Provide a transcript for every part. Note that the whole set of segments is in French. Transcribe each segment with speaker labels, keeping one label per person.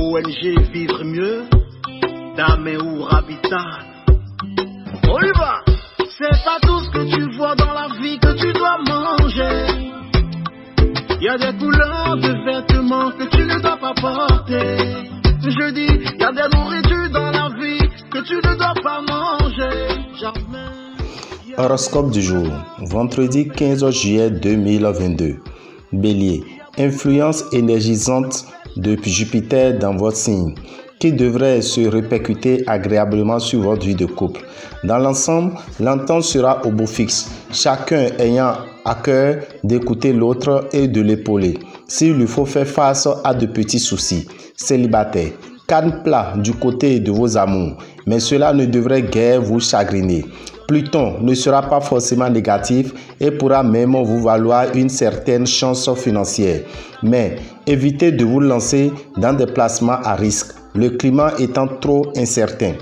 Speaker 1: ONG Vivre Mieux, d'Améou Habitat. On y va! C'est pas tout ce que tu vois dans la vie que tu dois manger. Il y a des couleurs de vêtements que tu ne dois pas porter. Je dis, il y a des nourritures dans la vie que tu ne dois pas manger. Jamais.
Speaker 2: Horoscope du jour, vendredi 15 juillet 2022. Bélier, influence énergisante de Jupiter dans votre signe, qui devrait se répercuter agréablement sur votre vie de couple. Dans l'ensemble, l'entente sera au bout fixe, chacun ayant à cœur d'écouter l'autre et de l'épauler s'il lui faut faire face à de petits soucis. Célibataire, calme plat du côté de vos amours, mais cela ne devrait guère vous chagriner. Pluton ne sera pas forcément négatif et pourra même vous valoir une certaine chance financière. Mais évitez de vous lancer dans des placements à risque, le climat étant trop incertain.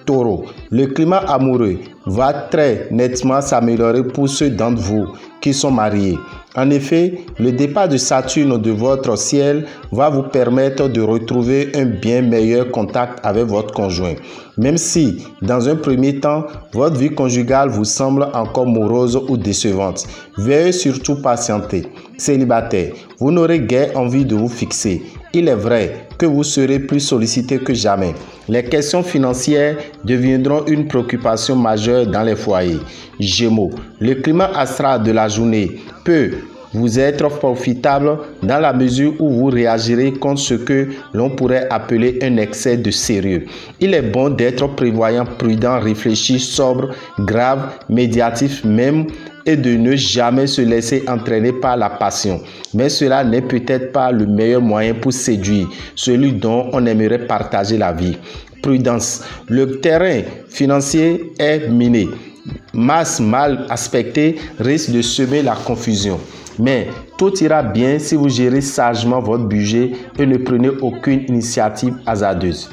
Speaker 2: Taureau, le climat amoureux va très nettement s'améliorer pour ceux d'entre vous qui sont mariés. En effet, le départ de Saturne de votre ciel va vous permettre de retrouver un bien meilleur contact avec votre conjoint. Même si, dans un premier temps, votre vie conjugale vous semble encore morose ou décevante, veuillez surtout patienter. Célibataire, vous n'aurez guère envie de vous fixer. Il est vrai que vous serez plus sollicité que jamais. Les questions financières deviendront une préoccupation majeure dans les foyers. Gémeaux, le climat astral de la journée peut vous être profitable dans la mesure où vous réagirez contre ce que l'on pourrait appeler un excès de sérieux. Il est bon d'être prévoyant, prudent, réfléchi, sobre, grave, médiatif même, et de ne jamais se laisser entraîner par la passion. Mais cela n'est peut-être pas le meilleur moyen pour séduire celui dont on aimerait partager la vie. Prudence, le terrain financier est miné. Masse mal aspectée risque de semer la confusion. Mais tout ira bien si vous gérez sagement votre budget et ne prenez aucune initiative hasardeuse.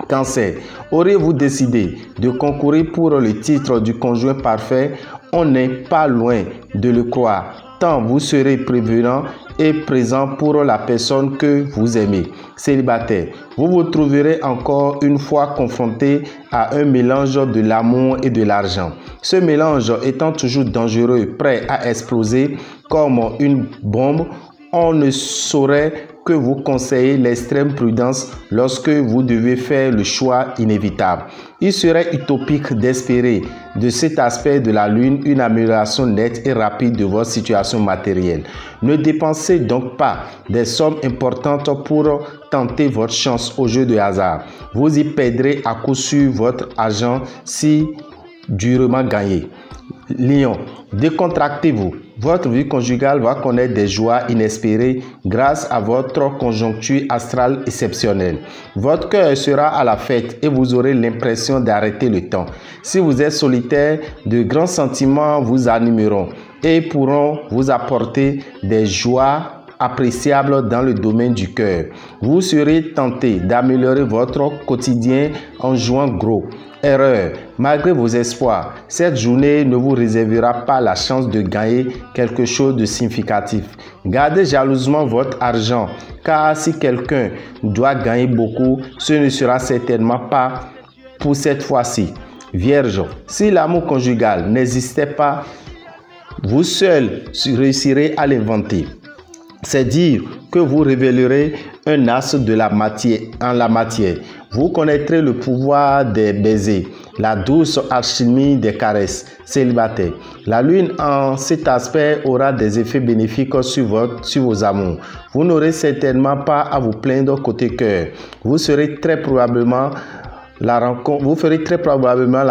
Speaker 2: Cancer, auriez-vous décidé de concourir pour le titre du conjoint parfait? On n'est pas loin de le croire, tant vous serez prévenant et présent pour la personne que vous aimez. Célibataire, vous vous trouverez encore une fois confronté à un mélange de l'amour et de l'argent. Ce mélange étant toujours dangereux, prêt à exploser comme une bombe, on ne saurait que vous conseiller l'extrême prudence lorsque vous devez faire le choix inévitable. Il serait utopique d'espérer de cet aspect de la Lune une amélioration nette et rapide de votre situation matérielle. Ne dépensez donc pas des sommes importantes pour tenter votre chance au jeu de hasard. Vous y perdrez à coup sûr votre argent si durement gagné. Lion, décontractez-vous. Votre vie conjugale va connaître des joies inespérées grâce à votre conjoncture astrale exceptionnelle. Votre cœur sera à la fête et vous aurez l'impression d'arrêter le temps. Si vous êtes solitaire, de grands sentiments vous animeront et pourront vous apporter des joies appréciable dans le domaine du cœur. Vous serez tenté d'améliorer votre quotidien en jouant gros. Erreur, malgré vos espoirs, cette journée ne vous réservera pas la chance de gagner quelque chose de significatif. Gardez jalousement votre argent, car si quelqu'un doit gagner beaucoup, ce ne sera certainement pas pour cette fois-ci. Vierge, si l'amour conjugal n'existait pas, vous seul réussirez à l'inventer. C'est dire que vous révélerez un as de la matière, en la matière. Vous connaîtrez le pouvoir des baisers, la douce alchimie des caresses. Célibataire, la lune en cet aspect aura des effets bénéfiques sur vos amours. Vous n'aurez certainement pas à vous plaindre côté cœur. Vous ferez très probablement la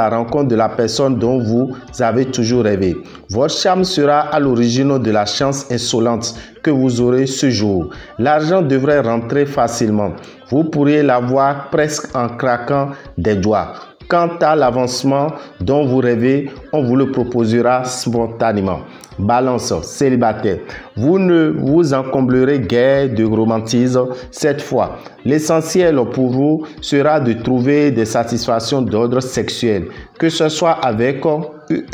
Speaker 2: rencontre de la personne dont vous avez toujours rêvé. Votre charme sera à l'origine de la chance insolente que vous aurez ce jour. L'argent devrait rentrer facilement. Vous pourriez l'avoir presque en claquant des doigts. Quant à l'avancement dont vous rêvez, on vous le proposera spontanément. Balance, célibataire, vous ne vous encomblerez guère de romantisme cette fois. L'essentiel pour vous sera de trouver des satisfactions d'ordre sexuel, que ce soit avec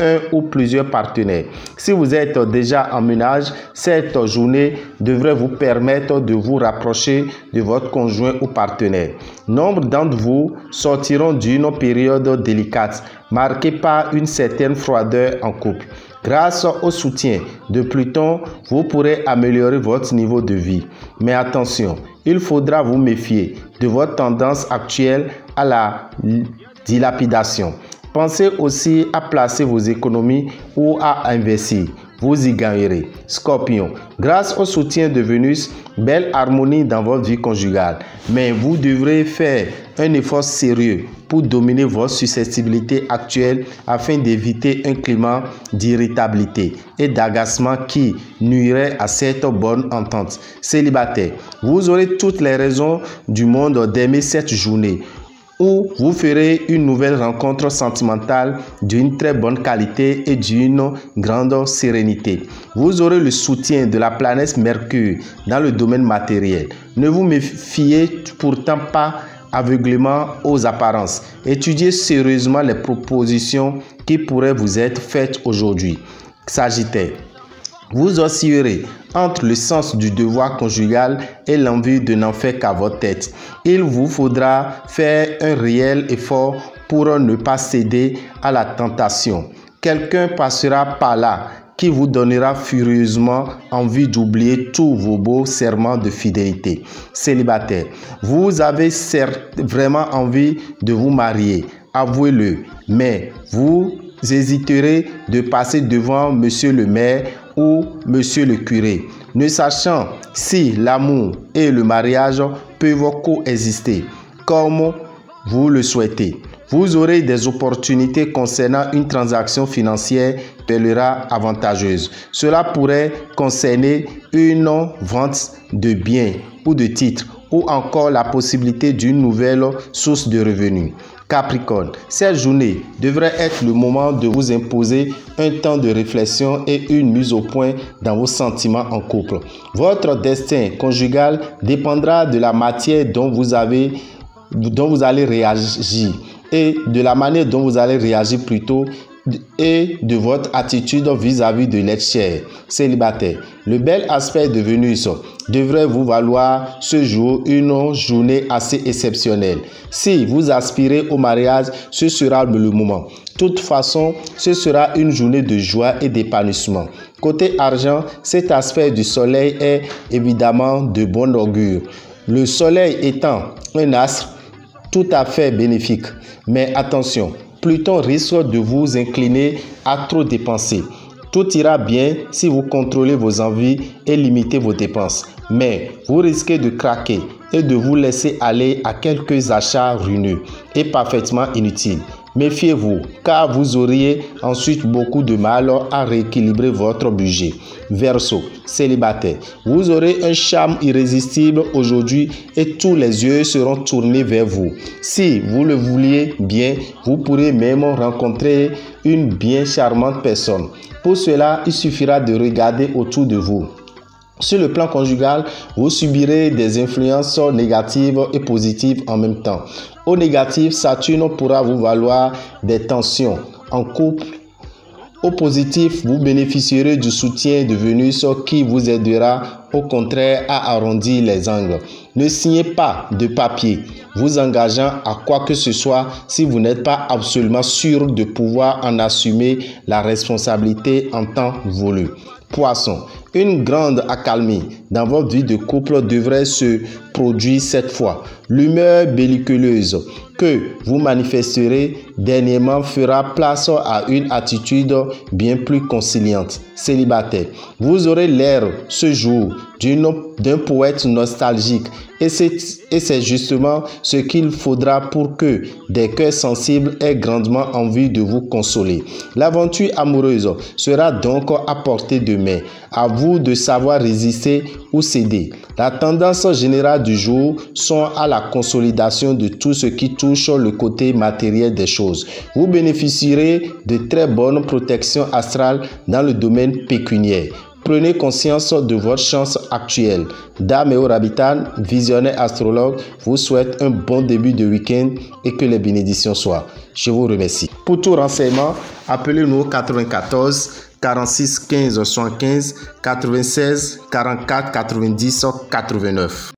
Speaker 2: un ou plusieurs partenaires. Si vous êtes déjà en ménage, cette journée devrait vous permettre de vous rapprocher de votre conjoint ou partenaire. Nombre d'entre vous sortiront d'une période délicate, marquée par une certaine froideur en couple. Grâce au soutien de Pluton, vous pourrez améliorer votre niveau de vie. Mais attention, il faudra vous méfier de votre tendance actuelle à la dilapidation. Pensez aussi à placer vos économies ou à investir. Vous y gagnerez. Scorpion, grâce au soutien de Vénus, belle harmonie dans votre vie conjugale. Mais vous devrez faire un effort sérieux pour dominer votre susceptibilité actuelle afin d'éviter un climat d'irritabilité et d'agacement qui nuirait à cette bonne entente. Célibataire, vous aurez toutes les raisons du monde d'aimer cette journée, où vous ferez une nouvelle rencontre sentimentale d'une très bonne qualité et d'une grande sérénité. Vous aurez le soutien de la planète Mercure dans le domaine matériel. Ne vous méfiez pourtant pas aveuglément aux apparences. Étudiez sérieusement les propositions qui pourraient vous être faites aujourd'hui. Sagittaire, vous oscillerez entre le sens du devoir conjugal et l'envie de n'en faire qu'à votre tête. Il vous faudra faire un réel effort pour ne pas céder à la tentation. Quelqu'un passera par là qui vous donnera furieusement envie d'oublier tous vos beaux serments de fidélité. Célibataire, vous avez certes vraiment envie de vous marier, avouez-le, mais vous hésiterez de passer devant monsieur le maire ou monsieur le curé, ne sachant si l'amour et le mariage peuvent coexister comme vous le souhaitez. Vous aurez des opportunités concernant une transaction financière pèlera avantageuse. Cela pourrait concerner une vente de biens ou de titres ou encore la possibilité d'une nouvelle source de revenus. Capricorne, cette journée devrait être le moment de vous imposer un temps de réflexion et une mise au point dans vos sentiments en couple. Votre destin conjugal dépendra de la matière dont vous allez réagir et de la manière dont vous allez réagir plutôt et de votre attitude vis-à-vis de l'être cher. Célibataire, le bel aspect de Vénus devrait vous valoir ce jour une journée assez exceptionnelle. Si vous aspirez au mariage, ce sera le moment. De toute façon, ce sera une journée de joie et d'épanouissement. Côté argent, cet aspect du soleil est évidemment de bon augure. Le soleil étant un astre tout à fait bénéfique. Mais attention, Pluton risque de vous incliner à trop dépenser. Tout ira bien si vous contrôlez vos envies et limitez vos dépenses. Mais vous risquez de craquer et de vous laisser aller à quelques achats ruineux et parfaitement inutiles. Méfiez-vous, car vous auriez ensuite beaucoup de mal à rééquilibrer votre budget. Verseau, célibataire, vous aurez un charme irrésistible aujourd'hui et tous les yeux seront tournés vers vous. Si vous le vouliez bien, vous pourrez même rencontrer une bien charmante personne. Pour cela, il suffira de regarder autour de vous. Sur le plan conjugal, vous subirez des influences négatives et positives en même temps. Au négatif, Saturne pourra vous valoir des tensions en couple. Au positif, vous bénéficierez du soutien de Vénus qui vous aidera au contraire à arrondir les angles. Ne signez pas de papier vous engageant à quoi que ce soit si vous n'êtes pas absolument sûr de pouvoir en assumer la responsabilité en temps voulu. Poisson, une grande accalmie dans votre vie de couple devrait se produire cette fois. L'humeur belliqueuse que vous manifesterez dernièrement fera place à une attitude bien plus conciliante. Célibataire, vous aurez l'air ce jour d'un poète nostalgique et c'est justement ce qu'il faudra pour que des cœurs sensibles aient grandement envie de vous consoler. L'aventure amoureuse sera donc à portée de main. À vous de savoir résister ou céder. La tendance générale du jour sont à la consolidation de tout ce qui touche le côté matériel des choses. Vous bénéficierez de très bonnes protections astrales dans le domaine pécuniaire. Prenez conscience de votre chance actuelle. Dame et Orabitan, visionnaire astrologue, vous souhaite un bon début de week-end et que les bénédictions soient. Je vous remercie. Pour tout renseignement, appelez-nous au 94 46 15 75 96 44 90 89.